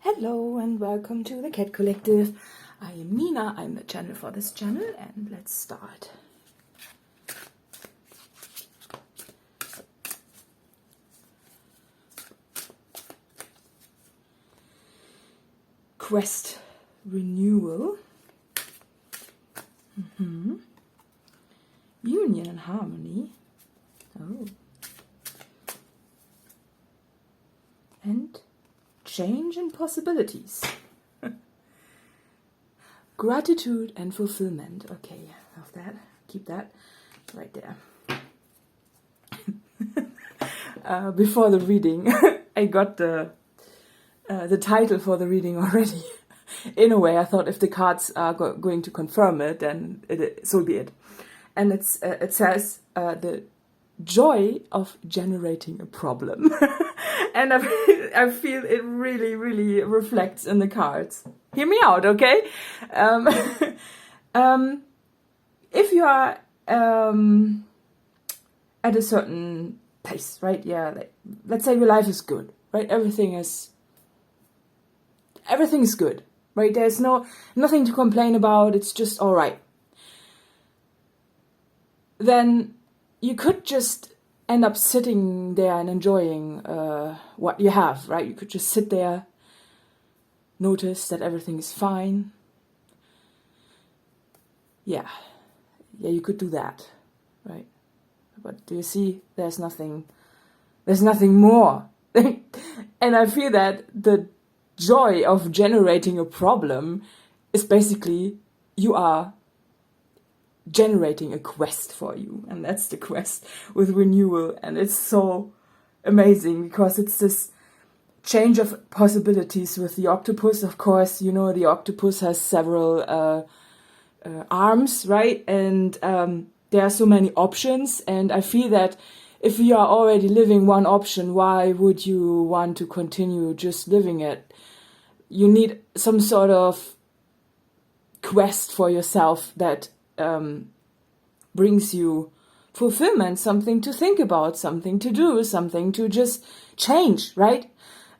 Hello and welcome to the Cat Collective. I am Nina, I'm the channel for this channel, and let's start. Quest renewal. Union and harmony. Oh. And change and possibilities. Gratitude and fulfillment. Okay, have that. Keep that right there. Before the reading, I got the title for the reading already. In a way, I thought if the cards are going to confirm it, then so be it. And it says the joy of generating a problem. And I feel it really, really reflects in the cards. Hear me out, okay? If you are at a certain place, right? Yeah, let's say your life is good, right? Everything is good, right? There's nothing to complain about. It's just all right. Then you could just end up sitting there and enjoying what you have, right? You could just sit there, notice that everything is fine. Yeah, you could do that, right? But do you see? There's nothing more. And I feel that the joy of generating a problem is basically you are generating a quest for you, and that's the quest with renewal. And it's so amazing because it's this change of possibilities with the octopus. Of course, you know, the octopus has several arms, right? And there are so many options, and I feel that if you are already living one option, why would you want to continue just living it? You need some sort of quest for yourself that brings you fulfillment, something to think about, something to do, something to just change, right?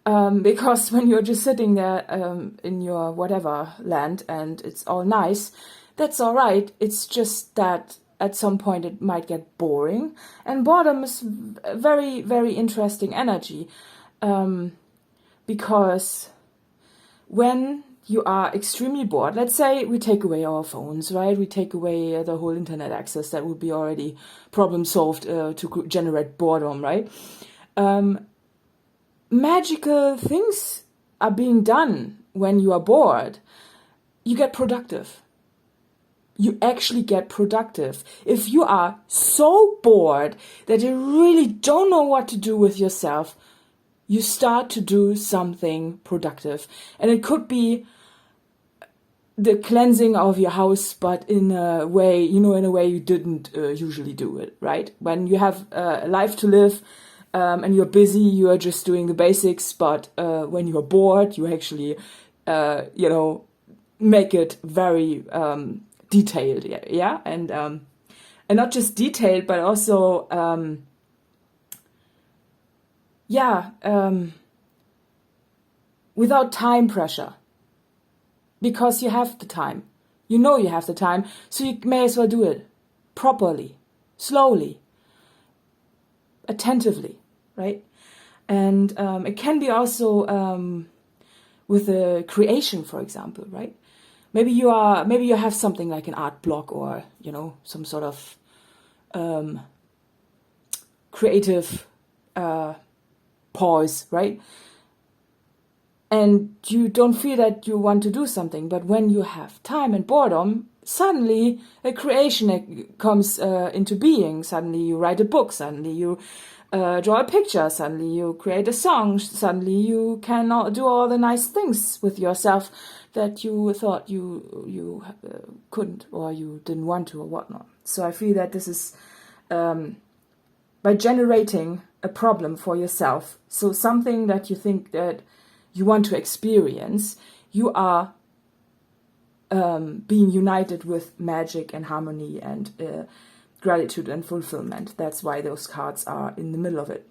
Because when you're just sitting there in your whatever land and it's all nice, that's all right. It's just that at some point it might get boring, and boredom is very, very interesting energy, because when you are extremely bored, let's say we take away our phones, right? We take away the whole internet access. That would be already problem solved to generate boredom, right? Magical things are being done when you are bored. You get productive. You actually get productive. If you are so bored that you really don't know what to do with yourself, you start to do something productive. And it could be the cleansing of your house, but in a way, you didn't usually do it, right? When you have a life to live and you're busy, you are just doing the basics. But when you are bored, you actually, make it very detailed, yeah, and not just detailed, but also, without time pressure. Because you have the time. You know you have the time, so you may as well do it properly, slowly, attentively, right? And it can be also with the creation, for example, right? Maybe you have something like an art block, or some sort of creative pause, right? And you don't feel that you want to do something, but when you have time and boredom, suddenly a creation comes into being. Suddenly you write a book, suddenly you draw a picture, suddenly you create a song, suddenly you can do all the nice things with yourself that you thought you couldn't, or you didn't want to, or whatnot. So I feel that this is by generating a problem for yourself, so something that you think that you want to experience, you are being united with magic and harmony and gratitude and fulfillment. That's why those cards are in the middle of it.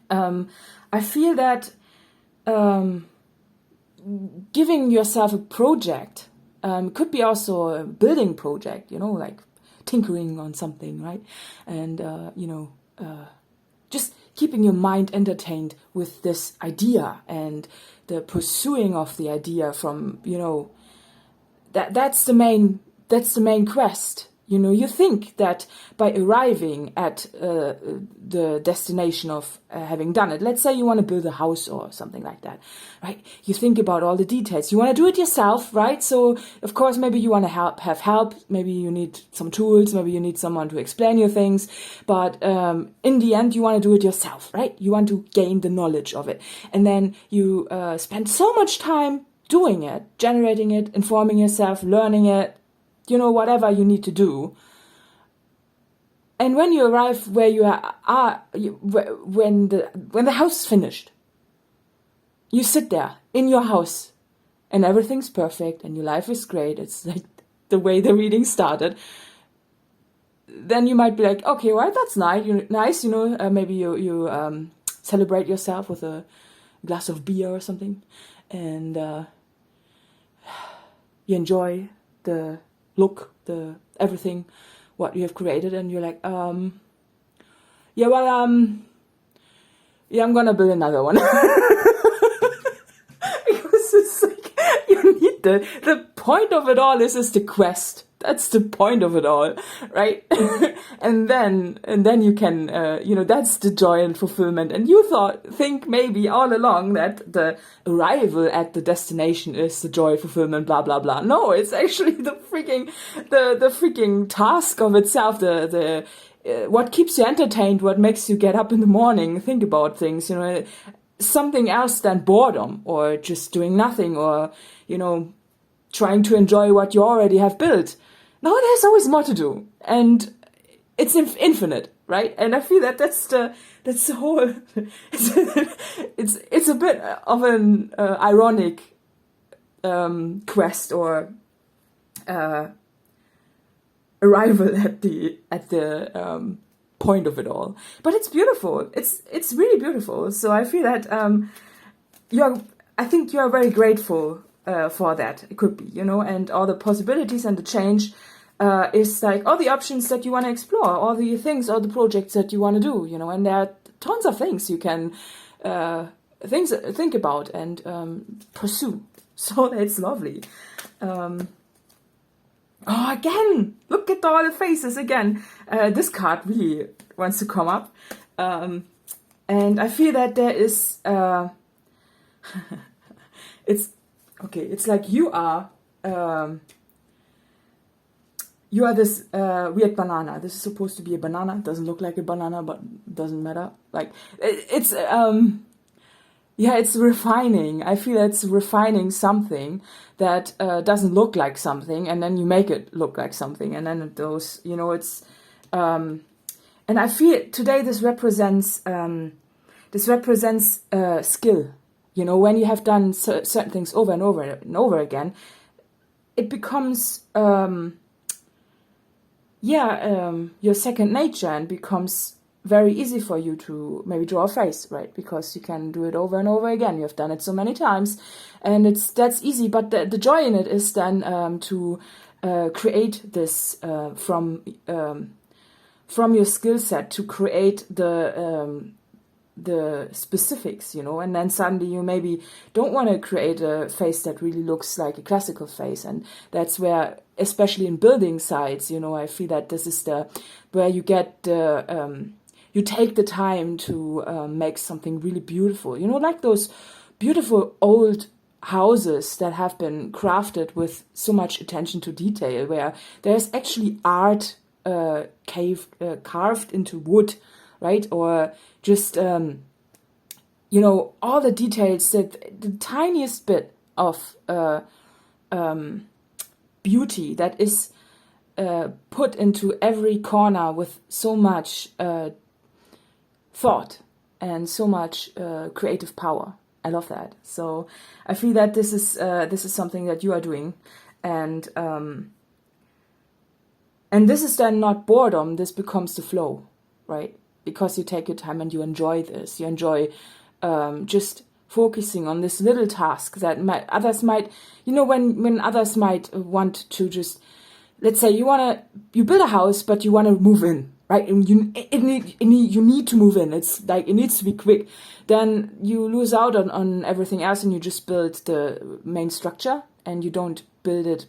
I feel that giving yourself a project. Could be also a building project, you know, like tinkering on something, right? And, just keeping your mind entertained with this idea and the pursuing of the idea from, you know, that's the main quest. You know, you think that by arriving at the destination of having done it, let's say you want to build a house or something like that, right? You think about all the details. You want to do it yourself, right? So, of course, maybe you want to have help. Maybe you need some tools. Maybe you need someone to explain your things. But in the end, you want to do it yourself, right? You want to gain the knowledge of it. And then you spend so much time doing it, generating it, informing yourself, learning it, you know, whatever you need to do. And when you arrive where you are when the house is finished, you sit there in your house and everything's perfect and your life is great. It's like the way the reading started. Then you might be like, okay, well, that's nice. You know, maybe you celebrate yourself with a glass of beer or something, and you enjoy the look, the everything, what you have created, and you're like, I'm gonna build another one. Because it's like, you need the point of it all is the quest. That's the point of it all, right? and then you can, that's the joy and fulfillment. And you think maybe all along that the arrival at the destination is the joy, fulfillment, blah blah blah. No, it's actually the freaking task of itself. The what keeps you entertained, what makes you get up in the morning, think about things. You know, something else than boredom or just doing nothing or trying to enjoy what you already have built. No, there's always more to do, and it's infinite, right? And I feel that that's the whole. It's a bit of an ironic quest or arrival at the point of it all. But it's beautiful. It's really beautiful. So I feel that I think you are very grateful for that. It could be, and all the possibilities and the change. Is like all the options that you want to explore, all the things, all the projects that you want to do, and there are tons of things you can think about and pursue. So it's lovely. Again, look at all the faces again. This card really wants to come up, and I feel that there is. It's okay. It's like you are. You are this weird banana. This is supposed to be a banana. It doesn't look like a banana, but doesn't matter. Like it's refining. I feel it's refining something that doesn't look like something, and then you make it look like something, and then it goes. It's and I feel today this represents skill. When you have done certain things over and over and over again, it becomes. Your second nature, and becomes very easy for you to maybe draw a face, right? Because you can do it over and over again. You have done it so many times, and that's easy. But the joy in it is then to create this from your skill set, to create the specifics, and then suddenly you maybe don't want to create a face that really looks like a classical face, and that's where, especially in building sites, I feel that this is where you get you take the time to make something really beautiful, like those beautiful old houses that have been crafted with so much attention to detail, where there's actually art carved into wood, right? Or just, all the details, that the tiniest bit of beauty that is put into every corner with so much thought and so much creative power. I love that. So I feel that this is something that you are doing, and this is then not boredom. This becomes the flow, right? Because you take your time and you enjoy this. You enjoy just focusing on this little task that others might, when others might want to just, let's say you build a house, but you want to move in, right? And you need to move in. It's like, it needs to be quick. Then you lose out on everything else, and you just build the main structure, and you don't build it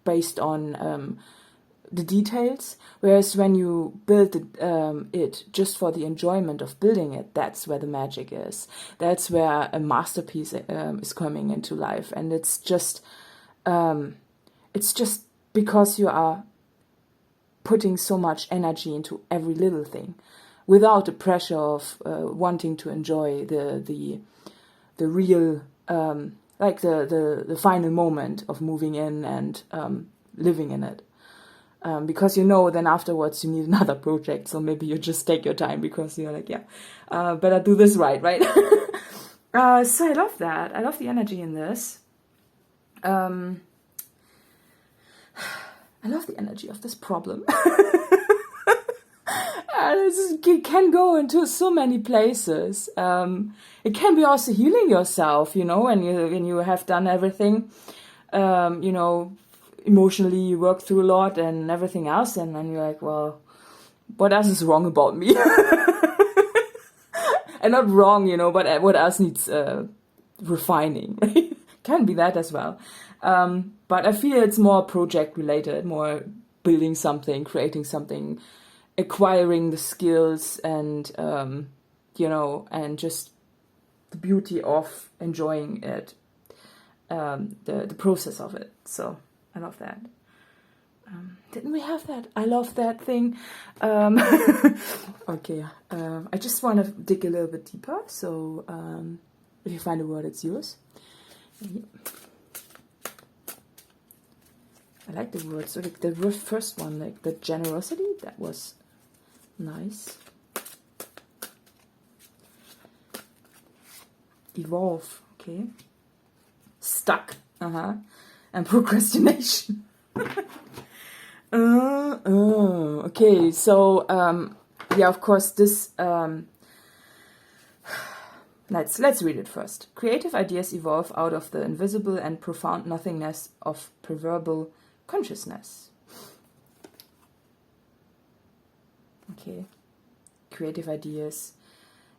based on the details. Whereas when you build it just for the enjoyment of building it, that's where the magic is. That's where a masterpiece is coming into life. And it's just because you are putting so much energy into every little thing, without the pressure of wanting to enjoy the real, like the final moment of moving in and living in it. Because then afterwards you need another project, so maybe you just take your time because you're like, better do this right? So I love that. I love the energy in this. I love the energy of this problem. It can go into so many places. It can be also healing yourself, when you have done everything, emotionally you work through a lot and everything else, and then you're like, well, what else is wrong about me? And not wrong, but what else needs refining, right? Can be that as well. But I feel it's more project related, more building something, creating something, acquiring the skills, and and just the beauty of enjoying it, the process of it. So I love that. Didn't we have that? I love that thing. Okay. I just want to dig a little bit deeper. So if you find a word, it's yours. Yeah. I like the word. So the first one, like the generosity, that was nice. Evolve. Okay. Stuck. And procrastination. Okay, so of course this let's read it first. Creative ideas evolve out of the invisible and profound nothingness of preverbal consciousness. Okay. Creative ideas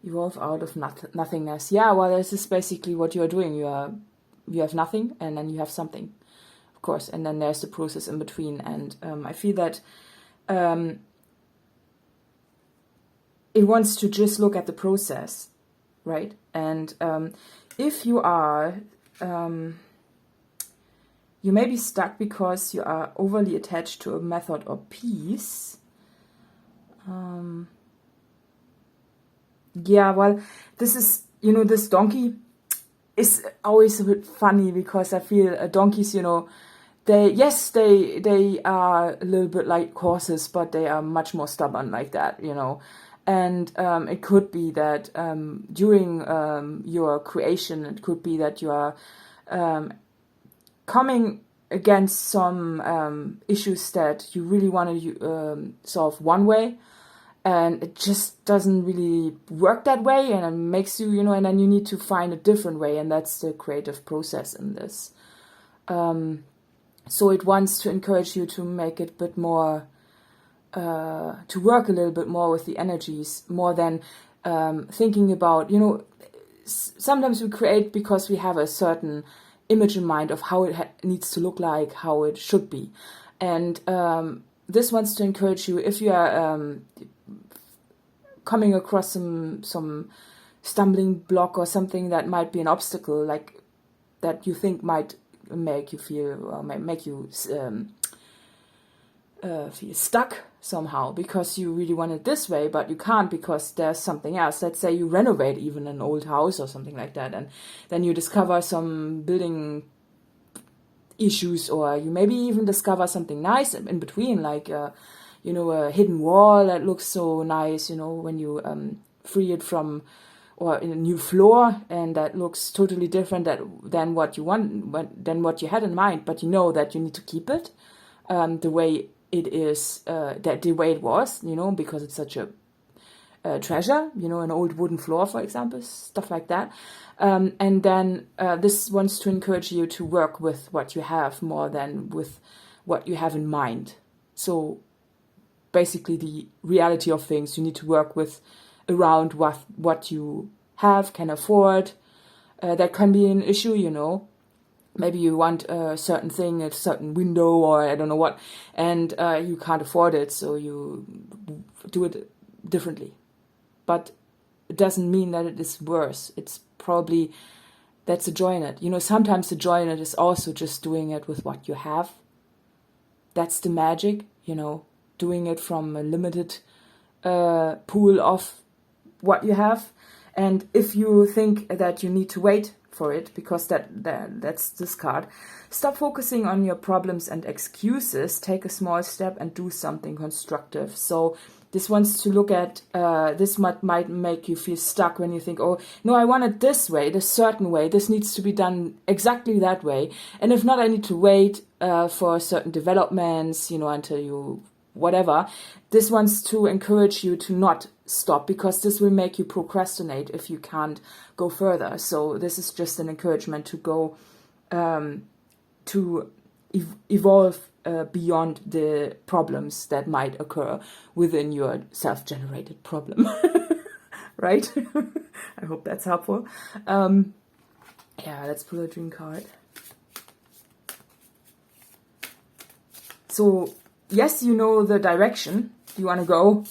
evolve out of nothingness. Yeah, well, this is basically what you are doing. You have nothing, and then you have something, of course, and then there's the process in between. And I feel that it wants to just look at the process, right? And if you are, you may be stuck because you are overly attached to a method or piece. Well, this is, this donkey is always a bit funny, because I feel donkeys, they are a little bit like horses, but they are much more stubborn like that, And it could be that during your creation, it could be that you are coming against some issues that you really want to solve one way, and it just doesn't really work that way, and it makes you, and then you need to find a different way, and that's the creative process in this. So it wants to encourage you to make it a bit more, to work a little bit more with the energies, more than thinking about, sometimes we create because we have a certain image in mind of how it needs to look like, how it should be. And this wants to encourage you, if you are coming across some stumbling block or something that might be an obstacle, like that you think might make you feel, or make you feel stuck somehow, because you really want it this way, but you can't because there's something else. Let's say you renovate even an old house or something like that, and then you discover some building issues, or you maybe even discover something nice in between, like a hidden wall that looks so nice, when you free it from, or in a new floor, and that looks totally different than what you want, than what you had in mind, but you know that you need to keep it the way it is, that the way it was, because it's such a treasure, you know, an old wooden floor, for example, stuff like that. And then this wants to encourage you to work with what you have more than with what you have in mind. So basically the reality of things, you need to work with around what you have, can afford. That can be an issue, you know. Maybe you want a certain thing, a certain window, or I don't know what, and you can't afford it, so you do it differently. But it doesn't mean that it is worse. It's probably, that's the joy in it. You know, sometimes the joy in it is also just doing it with what you have. That's the magic, you know, doing it from a limited pool of what you have. And if you think that you need to wait for it, because that's this card, stop focusing on your problems and excuses, take a small step and do something constructive. So this wants to look at, this might make you feel stuck when you think, oh, no, I want it this way, this certain way, this needs to be done exactly that way. And if not, I need to wait for certain developments, you know, until you, whatever. This wants to encourage you to not stop, because this will make you procrastinate if you can't go further. So this is just an encouragement to go, to evolve beyond the problems that might occur within your self-generated problem. Right? I hope that's helpful. Yeah, let's pull a dream card. So, yes, you know the direction you want to go,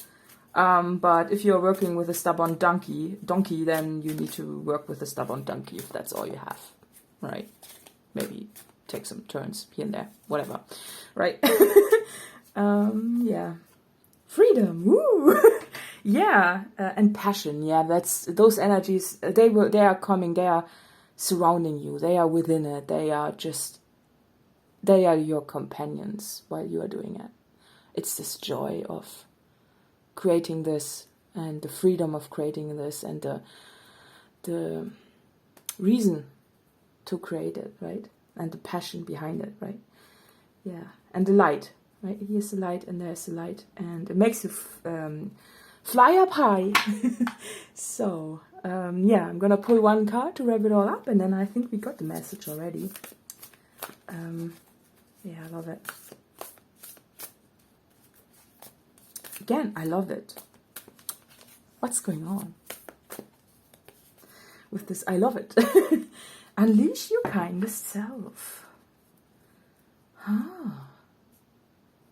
but if you're working with a stubborn donkey, then you need to work with a stubborn donkey if that's all you have, right? Maybe take some turns here and there, whatever, right? Yeah, freedom, woo! Yeah, and passion. Yeah, that's those energies. They are coming. They are surrounding you. They are within it. They are your companions while you are doing it. It's this joy of creating this, and the freedom of creating this, and the reason to create it, right? And the passion behind it, right? Yeah, and the light, right? Here's the light, and there's the light, and it makes you fly up high. So, yeah, I'm gonna pull one card to wrap it all up, and then I think we got the message already. Yeah, I love it. Again, I love it. What's going on with this? I love it. Unleash your kindest self.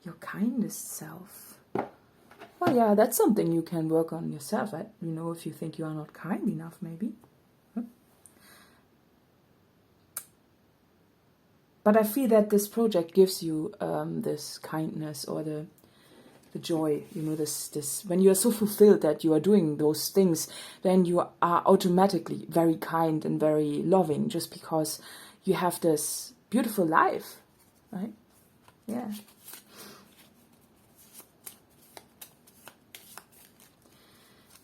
Your kindest self. Well, yeah, that's something you can work on yourself. You know, if you think you are not kind enough, maybe. But I feel that this project gives you this kindness, or the joy, you know, this when you are so fulfilled that you are doing those things, then you are automatically very kind and very loving, just because you have this beautiful life, right? Yeah.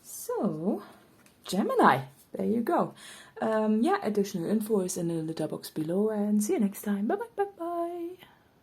So, Gemini, there you go. Yeah, additional info is in the litter box below, and see you next time. Bye bye bye bye.